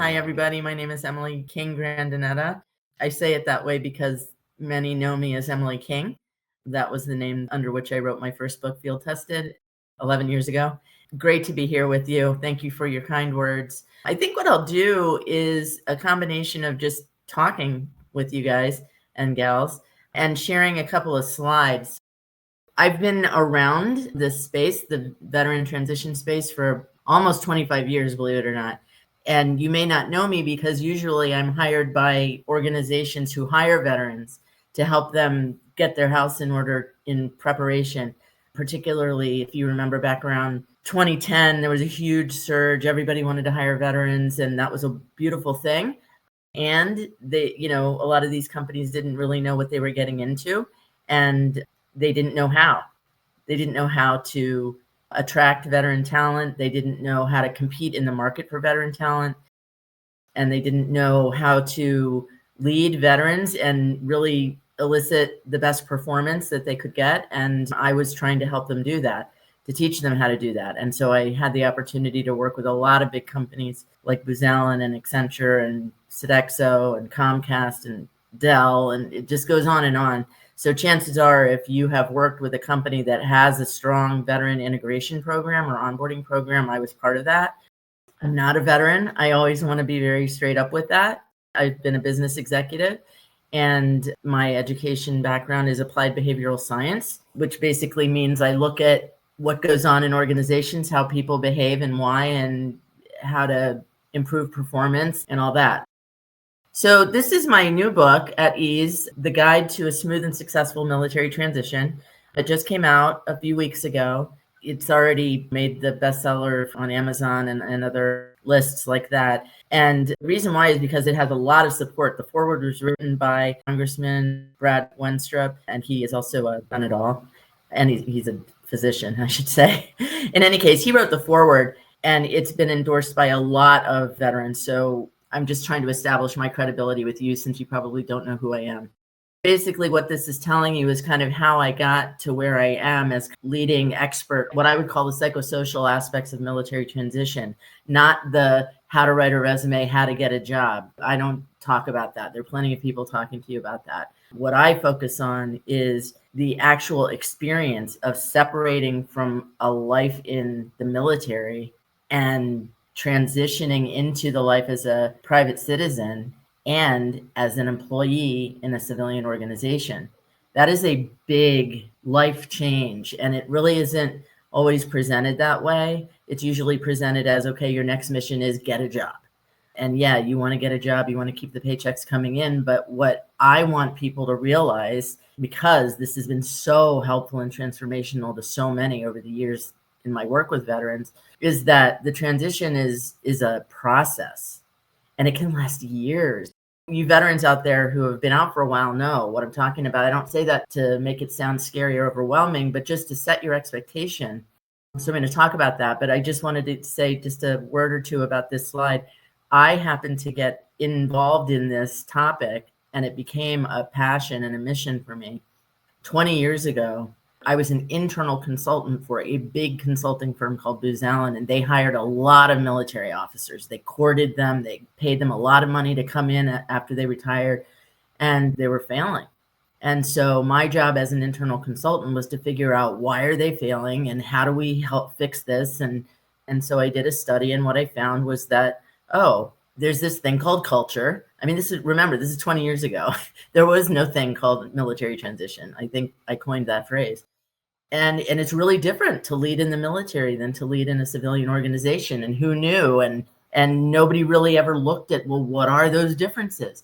Hi, everybody. My name is Emily King Grandinetta. I say it that way because many know me as Emily King. That was the name under which I wrote my first book, Field Tested, 11 years ago. Great to be here with you. Thank you for your kind words. I think what I'll do is a combination of just talking with you guys and gals and sharing a couple of slides. I've been around this space, the veteran transition space, for almost 25 years, believe it or not. And you may not know me because usually I'm hired by organizations who hire veterans to help them get their house in order in preparation. Particularly if you remember back around 2010, there was a huge surge. Everybody wanted to hire veterans, and that was a beautiful thing. And a lot of these companies didn't really know what they were getting into, and they didn't know how. They didn't know how to attract veteran talent. They didn't know how to compete in the market for veteran talent. And they didn't know how to lead veterans and really elicit the best performance that they could get. And I was trying to help them do that, to teach them how to do that. And so I had the opportunity to work with a lot of big companies like Booz Allen and Accenture and Sodexo and Comcast and Dell, and it just goes on and on. So chances are, if you have worked with a company that has a strong veteran integration program or onboarding program, I was part of that. I'm not a veteran. I always want to be very straight up with that. I've been a business executive, and my education background is applied behavioral science, which basically means I look at what goes on in organizations, how people behave and why, and how to improve performance and all that. So this is my new book, At Ease, The Guide to a Smooth and Successful Military Transition. It just came out a few weeks ago. It's already made the bestseller on Amazon and other lists like that. And the reason why is because it has a lot of support. The foreword was written by Congressman Brad Wenstrup, and he is also done it all. And he's a physician, I should say. In any case, he wrote the foreword, and it's been endorsed by a lot of veterans. So I'm just trying to establish my credibility with you, since you probably don't know who I am. Basically, what this is telling you is kind of how I got to where I am as leading expert, what I would call the psychosocial aspects of military transition, not the how to write a resume, how to get a job. I don't talk about that. There are plenty of people talking to you about that. What I focus on is the actual experience of separating from a life in the military and transitioning into the life as a private citizen and as an employee in a civilian organization. That is a big life change, and it really isn't always presented that way. It's usually presented as, okay, your next mission is get a job. And yeah, you want to get a job, you want to keep the paychecks coming in. But what I want people to realize, because this has been so helpful and transformational to so many over the years in my work with veterans, is that the transition is a process, and it can last years. You veterans out there who have been out for a while know what I'm talking about. I don't say that to make it sound scary or overwhelming, but just to set your expectation. So I'm going to talk about that, but I just wanted to say just a word or two about this slide. I happened to get involved in this topic, and it became a passion and a mission for me 20 years ago. I was an internal consultant for a big consulting firm called Booz Allen, and they hired a lot of military officers. They courted them. They paid them a lot of money to come in after they retired, and they were failing. And so my job as an internal consultant was to figure out, why are they failing and how do we help fix this? And so I did a study, and what I found was that, there's this thing called culture. I mean, remember, this is 20 years ago. There was no thing called military transition. I think I coined that phrase. And it's really different to lead in the military than to lead in a civilian organization. And who knew? And nobody really ever looked at, well, what are those differences?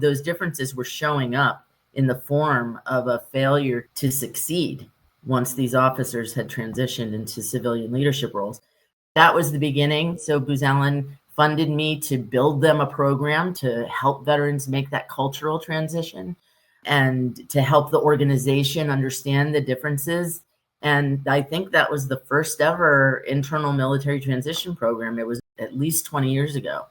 Those differences were showing up in the form of a failure to succeed once these officers had transitioned into civilian leadership roles. That was the beginning. So Booz Allen funded me to build them a program to help veterans make that cultural transition and to help the organization understand the differences. And I think that was the first ever internal military transition program. It was at least 20 years ago.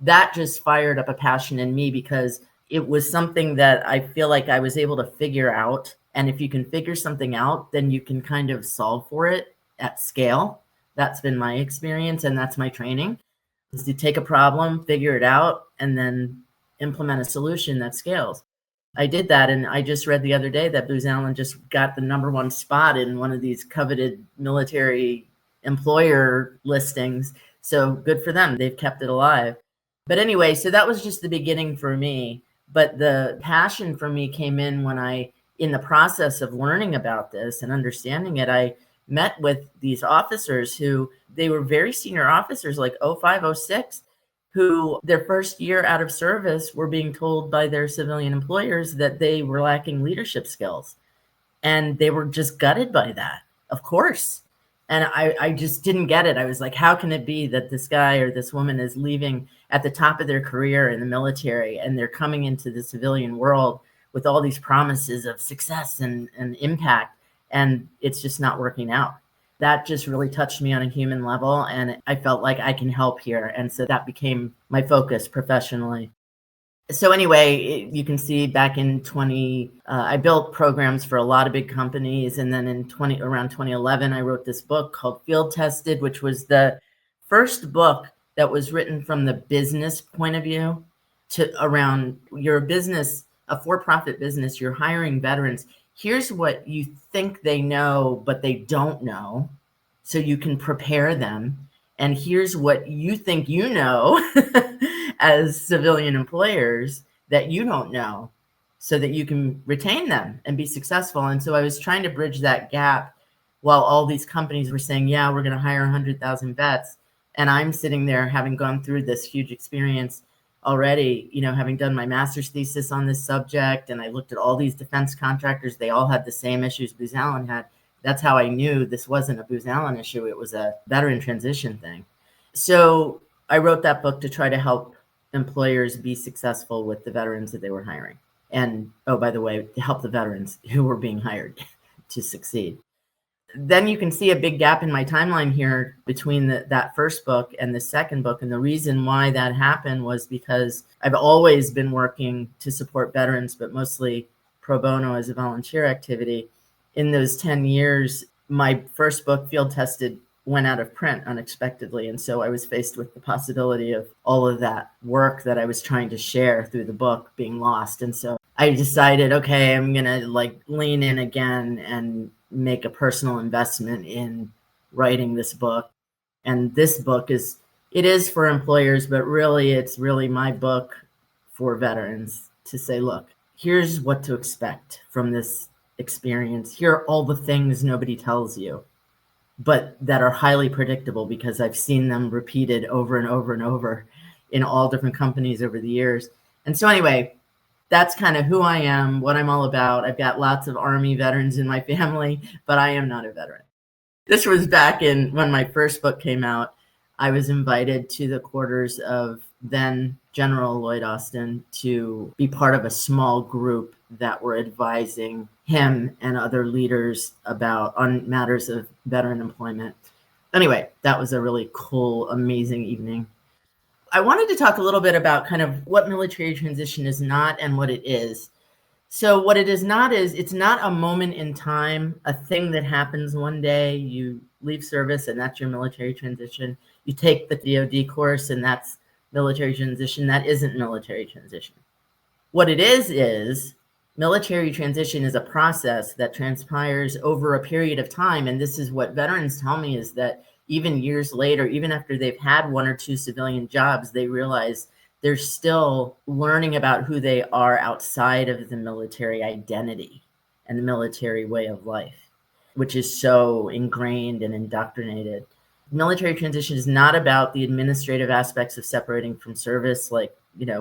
That just fired up a passion in me, because it was something that I feel like I was able to figure out. And if you can figure something out, then you can kind of solve for it at scale. That's been my experience, and that's my training. is to take a problem, figure it out, and then implement a solution that scales. I did that, and I just read the other day that Booz Allen just got the #1 spot in one of these coveted military employer listings. So good for them. They've kept it alive. But anyway, so that was just the beginning for me. But the passion for me came in when in the process of learning about this and understanding it, I met with these officers who they were very senior officers, like 05, 06, who their first year out of service were being told by their civilian employers that they were lacking leadership skills. And they were just gutted by that, of course. And I just didn't get it. I was like, how can it be that this guy or this woman is leaving at the top of their career in the military and they're coming into the civilian world with all these promises of success and impact, and it's just not working out? That just really touched me on a human level, and I felt like I can help here. And so that became my focus professionally. So anyway, you can see back in I built programs for a lot of big companies. And then around 2011, I wrote this book called Field Tested, which was the first book that was written from the business point of view around your business, a for-profit business, you're hiring veterans. Here's what you think they know, but they don't know, so you can prepare them. And here's what you think you know as civilian employers that you don't know, so that you can retain them and be successful. And so I was trying to bridge that gap while all these companies were saying, yeah, we're going to hire 100,000 vets. And I'm sitting there having gone through this huge experience already, having done my master's thesis on this subject. And I looked at all these defense contractors. They all had the same issues Booz Allen had. That's how I knew this wasn't a Booz Allen issue. It was a veteran transition thing. So I wrote that book to try to help employers be successful with the veterans that they were hiring. And, oh, by the way, to help the veterans who were being hired to succeed. Then you can see a big gap in my timeline here between that first book and the second book. And the reason why that happened was because I've always been working to support veterans, but mostly pro bono as a volunteer activity. In those 10 years, my first book, Field Tested, went out of print unexpectedly. And so I was faced with the possibility of all of that work that I was trying to share through the book being lost. And so I decided, okay, I'm going to lean in again and make a personal investment in writing this book. And this book is for employers, but really it's really my book for veterans to say, look, here's what to expect from this experience. Here are all the things nobody tells you, but that are highly predictable because I've seen them repeated over and over and over in all different companies over the years. And so anyway, that's kind of who I am, what I'm all about. I've got lots of Army veterans in my family, but I am not a veteran. This was back when my first book came out. I was invited to the quarters of then General Lloyd Austin to be part of a small group that were advising him and other leaders on matters of veteran employment. Anyway, that was a really cool, amazing evening. I wanted to talk a little bit about kind of what military transition is not and what it is. So what it is not is it's not a moment in time, a thing that happens one day, you leave service and that's your military transition. You take the DoD course and that's military transition. That isn't military transition. What it is military transition is a process that transpires over a period of time. And this is what veterans tell me, is that even years later, even after they've had one or two civilian jobs, they realize they're still learning about who they are outside of the military identity and the military way of life, which is so ingrained and indoctrinated. Military transition is not about the administrative aspects of separating from service, like,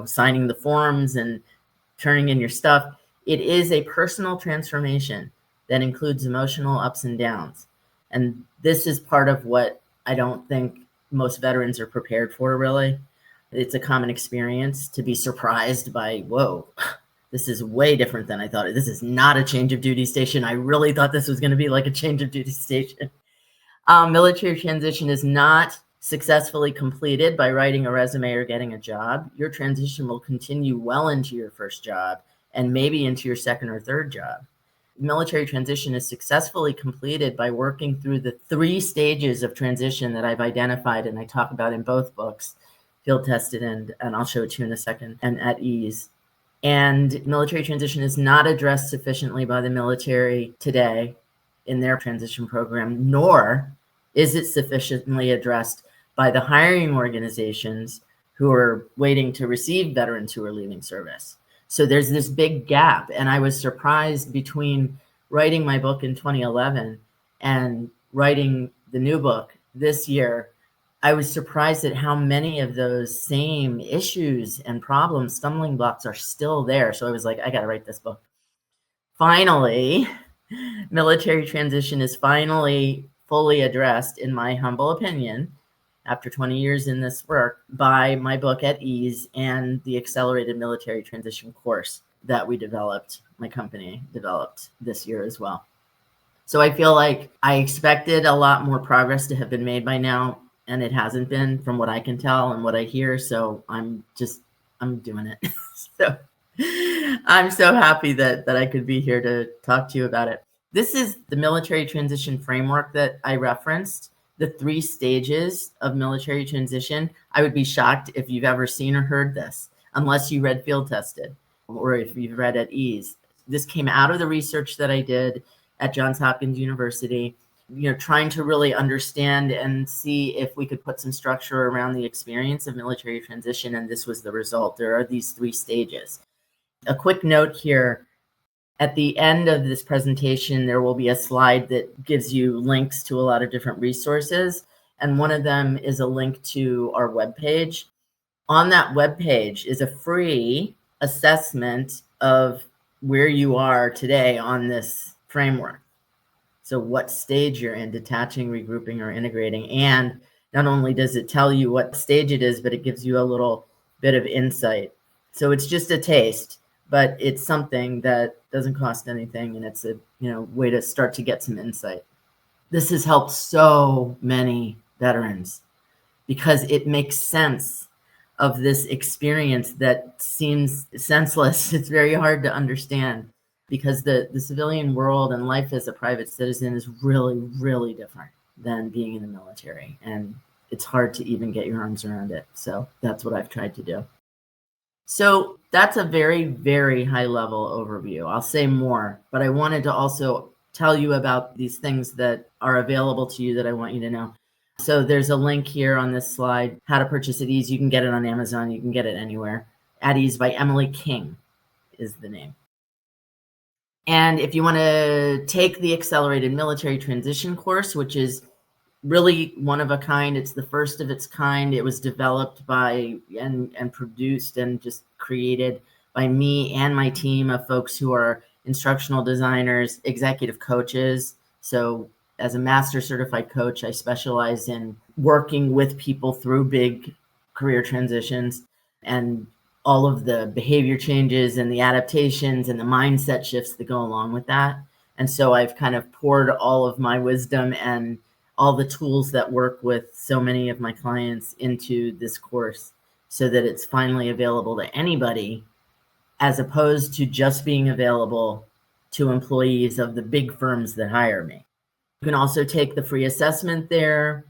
signing the forms and turning in your stuff. It is a personal transformation that includes emotional ups and downs. And this is part of what I don't think most veterans are prepared for, really. It's a common experience to be surprised by, whoa, this is way different than I thought. This is not a change of duty station. I really thought this was going to be like a change of duty station. Military transition is not successfully completed by writing a resume or getting a job. Your transition will continue well into your first job and maybe into your second or third job. Military transition is successfully completed by working through the 3 stages of transition that I've identified and I talk about in both books. field tested, and I'll show it to you in a second, and at ease. And military transition is not addressed sufficiently by the military today in their transition program, nor is it sufficiently addressed by the hiring organizations who are waiting to receive veterans who are leaving service. So there's this big gap. And I was surprised between writing my book in 2011 and writing the new book this year. I was surprised at how many of those same issues and problems, stumbling blocks, are still there. So I was like, I got to write this book. Finally, military transition is finally fully addressed, in my humble opinion, after 20 years in this work, by my book At Ease and the accelerated military transition course that we developed, my company developed this year as well. So I feel like I expected a lot more progress to have been made by now, and it hasn't been, from what I can tell and what I hear. So I'm doing it. So I'm so happy that I could be here to talk to you about it. This is the military transition framework that I referenced, the 3 stages of military transition. I would be shocked if you've ever seen or heard this, unless you read Field Tested or if you've read At Ease. This came out of the research that I did at Johns Hopkins University, trying to really understand and see if we could put some structure around the experience of military transition. And this was the result. There are these 3 stages. A quick note here. At the end of this presentation, there will be a slide that gives you links to a lot of different resources. And one of them is a link to our webpage. On that webpage is a free assessment of where you are today on this framework. So what stage you're in, detaching, regrouping, or integrating. And not only does it tell you what stage it is, but it gives you a little bit of insight. So it's just a taste, but it's something that doesn't cost anything, and it's a way to start to get some insight. This has helped so many veterans because it makes sense of this experience that seems senseless. It's very hard to understand because the civilian world and life as a private citizen is really, really different than being in the military. And it's hard to even get your arms around it. So that's what I've tried to do. So that's a very, very high level overview. I'll say more, but I wanted to also tell you about these things that are available to you that I want you to know. So there's a link here on this slide, how to purchase At Ease. You can get it on Amazon. You can get it anywhere. At Ease by Emily King is the name. And if you want to take the accelerated military transition course, which is really one of a kind, it's the first of its kind. It was developed by and produced and just created by me and my team of folks who are instructional designers, executive coaches. So as a master certified coach, I specialize in working with people through big career transitions and all of the behavior changes and the adaptations and the mindset shifts that go along with that. And so I've kind of poured all of my wisdom and all the tools that work with so many of my clients into this course so that it's finally available to anybody, as opposed to just being available to employees of the big firms that hire me. You can also take the free assessment there.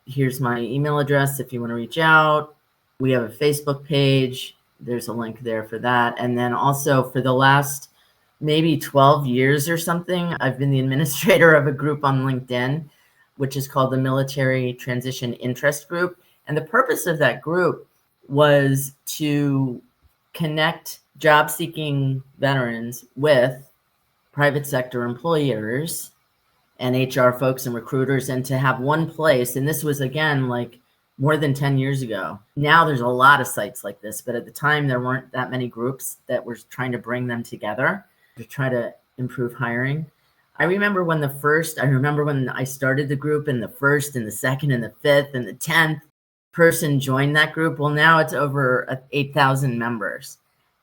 Here's my email address if you want to reach out. We have a Facebook page. There's a link there for that. And then also for the last maybe 12 years or something, I've been the administrator of a group on LinkedIn, which is called the Military Transition Interest Group. And the purpose of that group was to connect job-seeking veterans with private sector employers and HR folks and recruiters, and to have one place. And this was, again, like more than 10 years ago. Now there's a lot of sites like this, but at the time there weren't that many groups that were trying to bring them together to try to improve hiring. I remember when I started the group and the first and the second and the fifth and the 10th person joined that group. Well, now it's over 8,000 members.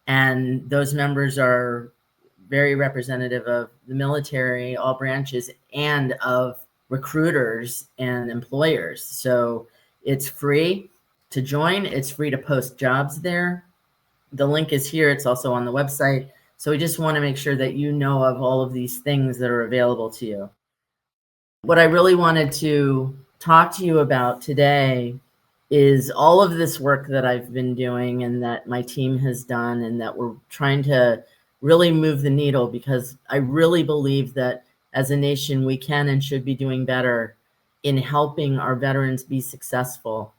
And those members are very representative of the military, all branches, and of recruiters and employers. So it's free to join. It's free to post jobs there. The link is here. It's also on the website. So we just want to make sure that you know of all of these things that are available to you. What I really wanted to talk to you about today is all of this work that I've been doing and that my team has done, and that we're trying to really move the needle, because I really believe that as a nation, we can and should be doing better in helping our veterans be successful,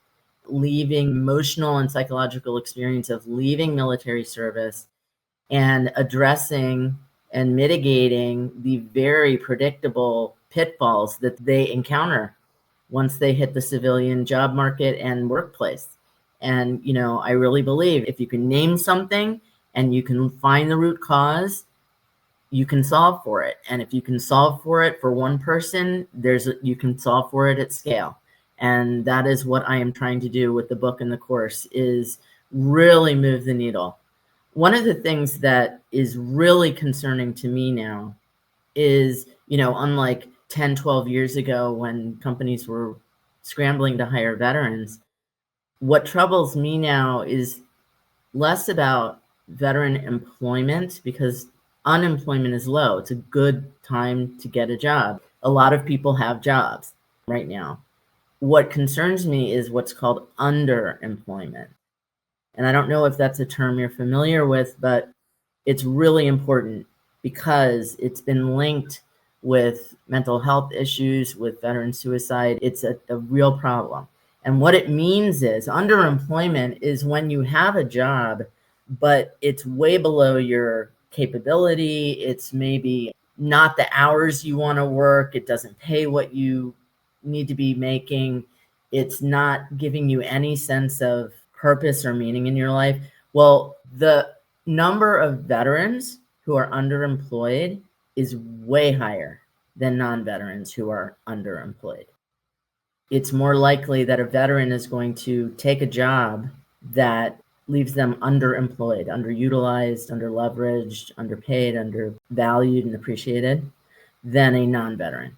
leaving emotional and psychological experience of leaving military service and addressing and mitigating the very predictable pitfalls that they encounter once they hit the civilian job market and workplace. And, I really believe if you can name something and you can find the root cause, you can solve for it. And if you can solve for it for one person, you can solve for it at scale. And that is what I am trying to do with the book and the course, is really move the needle. One of the things that is really concerning to me now is, unlike 10, 12 years ago when companies were scrambling to hire veterans, what troubles me now is less about veteran employment, because unemployment is low. It's a good time to get a job. A lot of people have jobs right now. What concerns me is what's called underemployment. And I don't know if that's a term you're familiar with, but it's really important because it's been linked with mental health issues, with veteran suicide. It's a real problem. And what it means is underemployment is when you have a job, but it's way below your capability. It's maybe not the hours you want to work. It doesn't pay what you need to be making. It's not giving you any sense of purpose or meaning in your life. Well, the number of veterans who are underemployed is way higher than non-veterans who are underemployed. It's more likely that a veteran is going to take a job that leaves them underemployed, underutilized, underleveraged, underpaid, undervalued, and appreciated than a non-veteran.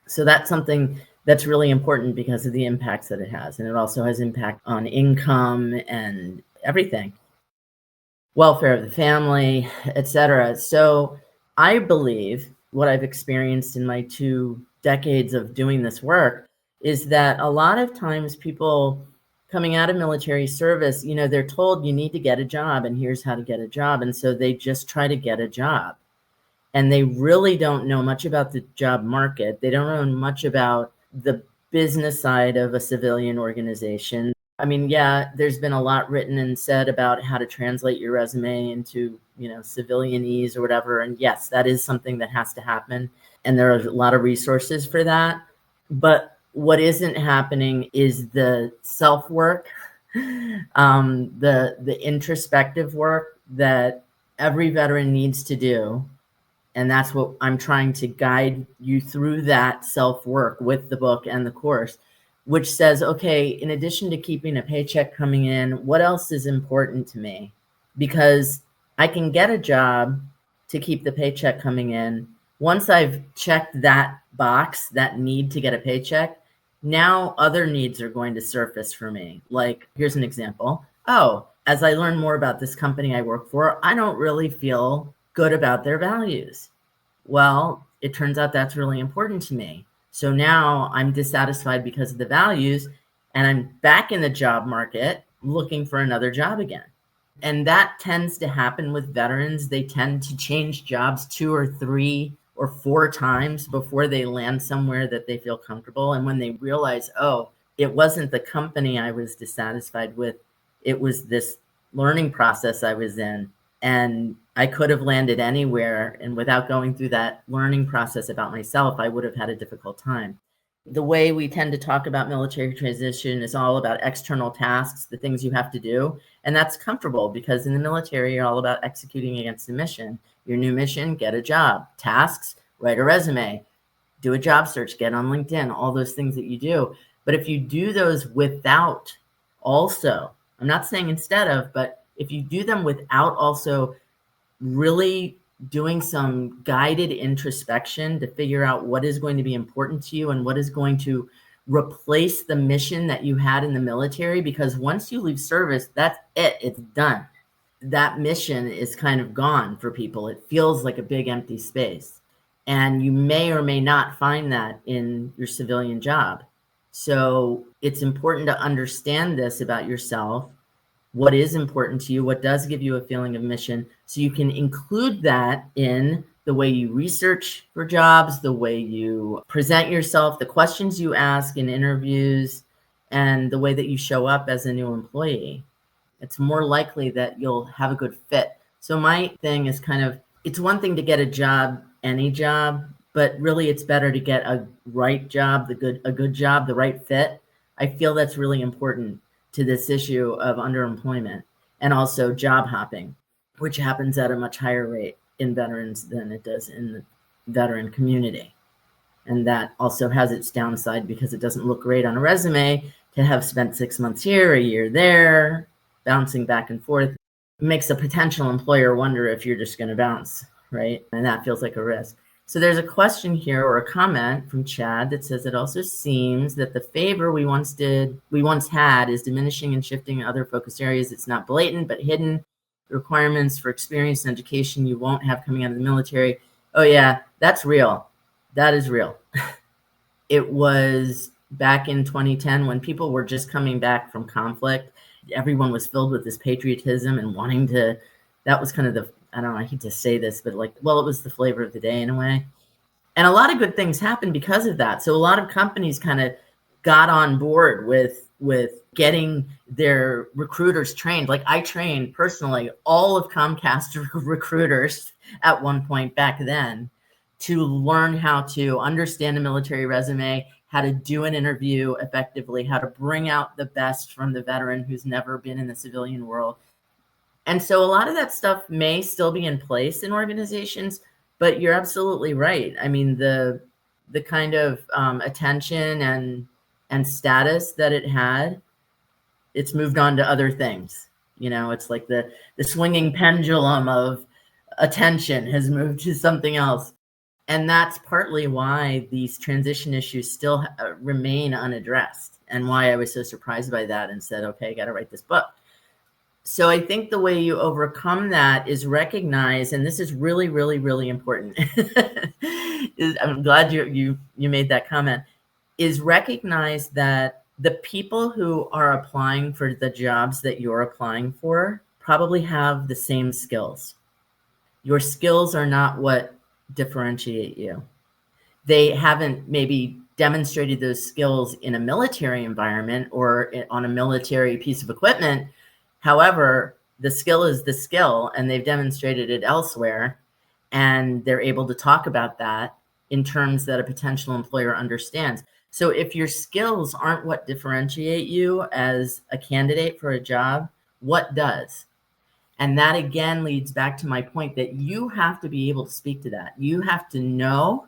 So that's something that's really important because of the impacts that it has. And it also has impact on income and everything, welfare of the family, etc. So I believe what I've experienced in my 2 decades of doing this work is that a lot of times people coming out of military service, they're told you need to get a job and here's how to get a job. And so they just try to get a job. And they really don't know much about the job market. They don't know much about the business side of a civilian organization. I mean, yeah, there's been a lot written and said about how to translate your resume into, civilianese or whatever. And yes, that is something that has to happen. And there are a lot of resources for that. But what isn't happening is the self-work, the introspective work that every veteran needs to do. And that's what I'm trying to guide you through, that self-work with the book and the course, which says, okay, in addition to keeping a paycheck coming in, what else is important to me? Because I can get a job to keep the paycheck coming in. Once I've checked that box, that need to get a paycheck, now other needs are going to surface for me. Like, here's an example. Oh, as I learn more about this company I work for, I don't really feel good about their values. Well, it turns out that's really important to me. So now I'm dissatisfied because of the values, and I'm back in the job market looking for another job again. And that tends to happen with veterans. They tend to change jobs 2 or 3 or 4 times before they land somewhere that they feel comfortable. And when they realize, oh, it wasn't the company I was dissatisfied with, it was this learning process I was in. And I could have landed anywhere. And without going through that learning process about myself, I would have had a difficult time. The way we tend to talk about military transition is all about external tasks, the things you have to do. And that's comfortable because in the military, you're all about executing against a mission. Your new mission, get a job. Tasks, write a resume, do a job search, get on LinkedIn, all those things that you do. But if you do those without also, I'm not saying instead of, but if you do them without also really doing some guided introspection to figure out what is going to be important to you and what is going to replace the mission that you had in the military, because once you leave service, that's it. It's done. That mission is kind of gone for people. It feels like a big empty space. And you may or may not find that in your civilian job. So it's important to understand this about yourself, what is important to you, what does give you a feeling of mission, so you can include that in the way you research for jobs, the way you present yourself, the questions you ask in interviews, and the way that you show up as a new employee. It's more likely that you'll have a good fit. So my thing is kind of, it's one thing to get a job, any job, but really it's better to get a right job, a good job, the right fit. I feel that's really important to this issue of underemployment and also job hopping, which happens at a much higher rate in veterans than it does in the veteran community. And that also has its downside because it doesn't look great on a resume to have spent 6 months here, a year there, bouncing back and forth. It makes a potential employer wonder if you're just going to bounce, right? And that feels like a risk. So there's a question here or a comment from Chad that says, it also seems that the favor we once had is diminishing and shifting other focus areas. It's not blatant, but hidden. The requirements for experience and education you won't have coming out of the military. Oh yeah, that's real. That is real. It was back in 2010 when people were just coming back from conflict. Everyone was filled with this patriotism and wanting to, that was kind of the, I don't know, I hate to say this, but like, well, it was the flavor of the day in a way. And a lot of good things happened because of that. So a lot of companies kind of got on board with getting their recruiters trained. Like I trained personally all of Comcast recruiters at one point back then to learn how to understand a military resume, how to do an interview effectively, how to bring out the best from the veteran who's never been in the civilian world. And so a lot of that stuff may still be in place in organizations, but you're absolutely right. I mean, the kind of attention and status that it had, it's moved on to other things. You know, it's like the swinging pendulum of attention has moved to something else. And that's partly why these transition issues still remain unaddressed and why I was so surprised by that and said, okay, I got to write this book. So I think the way you overcome that is recognize, and this is really, really, really important. I'm glad you made that comment, is recognize that the people who are applying for the jobs that you're applying for probably have the same skills. Your skills are not what differentiate you. They haven't maybe demonstrated those skills in a military environment or on a military piece of equipment. However, the skill is the skill, and they've demonstrated it elsewhere, and they're able to talk about that in terms that a potential employer understands. So if your skills aren't what differentiate you as a candidate for a job, what does? And that again leads back to my point that you have to be able to speak to that. You have to know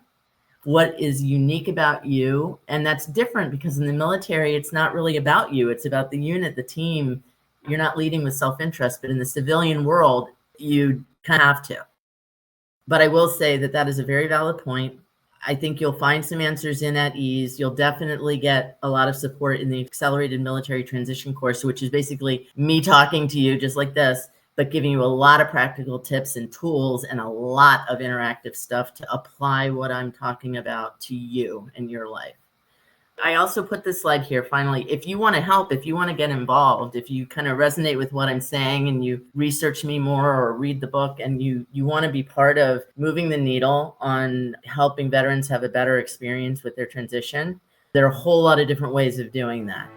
what is unique about you. And that's different because in the military, it's not really about you. It's about the unit, the team. You're not leading with self-interest, but in the civilian world, you kind of have to. But I will say that that is a very valid point. I think you'll find some answers in At Ease. You'll definitely get a lot of support in the Accelerated Military Transition course, which is basically me talking to you just like this, but giving you a lot of practical tips and tools and a lot of interactive stuff to apply what I'm talking about to you in your life. I also put this slide here, finally. If you want to help, if you want to get involved, if you kind of resonate with what I'm saying and you research me more or read the book and you want to be part of moving the needle on helping veterans have a better experience with their transition, there are a whole lot of different ways of doing that.